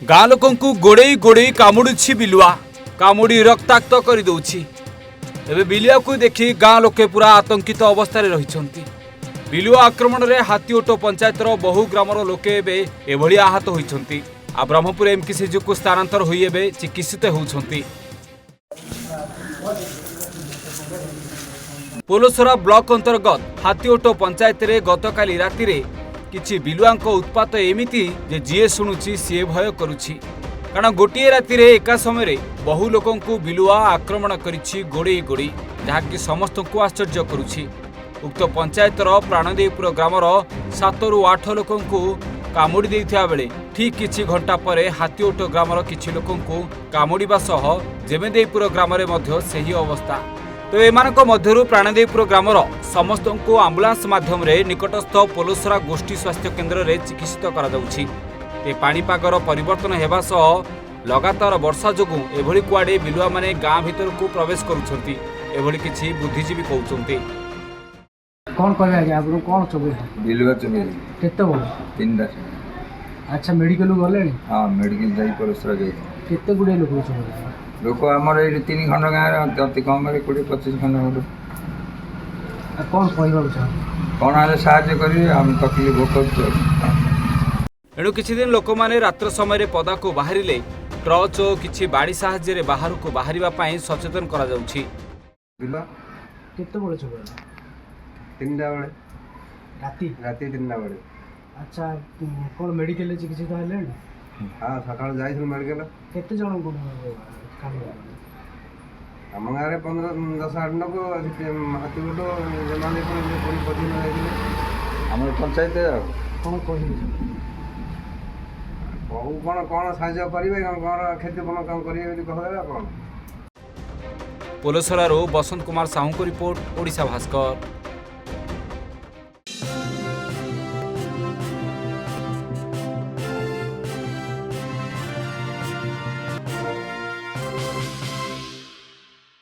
गाँ लोक गोड़े गोड़े कामुड़ी बिलुआ कामुड़ी रक्ताक्त कर दौछि। एबे बिलुआ को देखि गाँ लोके पूरा आतंकित अवस्था रही। बिलुआ आक्रमण में हाथीओटो पंचायतर बहु ग्रामर लोके एभली आहत होइछन्ति। आ ब्रह्मपुर एमकेसीजी को स्थानांतर होई एबे चिकित्सित होउछन्ति। पोलोसरा ब्लॉक अंतर्गत हाथीओटो पंचायत रे गतकाली राति रे किछि बिलुआंक उत्पात एमिति जे जीए शुणुछि सी भय करुछि। कारण गोटे राति रे एका समय रे बहु लोकंकु बिलुआ आक्रमण करिछि गोड़े गोड़ी, जहाँकि समस्त को आश्चर्य करुछि। उक्त पंचायतर प्राणदेवपुर ग्रामर 7 ରୁ 8 लोकंकु कामुड़ी देइथिया बेले ठीक किछि घंटा परे हाथीओटो ग्रामर किछि लोकंकु कामुड़ीबा सह जेमेदेवपुर ग्रामरे मध्य सेही अवस्था। तो एमानक मध्यरु प्राणदेवपुर ग्रामर समस्त को आम्बुलांस माध्यम रे निकटस्थ पोलोसरा गोष्ठी स्वास्थ्य केन्द्र रे चिकित्सित करा जाउछि। ते पाणीपागर परिवर्तन हेबा सह लगातार वर्षा जोगु एभली कुआडे बिलुआ माने गाँ भितर को प्रवेश करुछन्ति एभली किछि बुद्धिजीवी कहउछन्ति। कौन कहबे आगे आपन कोन चबे बिलुआ चबे केते बोल 3टा। अच्छा मेडिकल गले हां मेडिकल जाई पोलोसरा जाई केते गुडे लोक चबे लोक आमर ए 3 खंड गाँव अति कम रे 20-25 खंड हो। कौन कहबा चाह कौन आले साहाय्य करी हम तकलीफ भोग। एणु किछि दिन लोक माने रात्र समय रे पदा को बाहरिले टर्च और किछि बाड़ी साहाय्य रे बाहर को बाहरिबा पई सचेतन करा जाउछि। बिलुआ केते बोले चबे 3टा बेले राती 3टा बेले। अच्छा कौन मेडिकल रे चिकित्सित हेले हां सकाळ जाई मेडिकल केते जण को काम आम गाँव में 15-10 लोग हाथीओटो जमाने आम पंचायत कौन कह कौन कौन साहाय्य करेंगे कौन खेती बन कम करेंगे कह कौन। पोलोसरारो बसंत कुमार साहू को रिपोर्ट, ओडिशा भास्कर।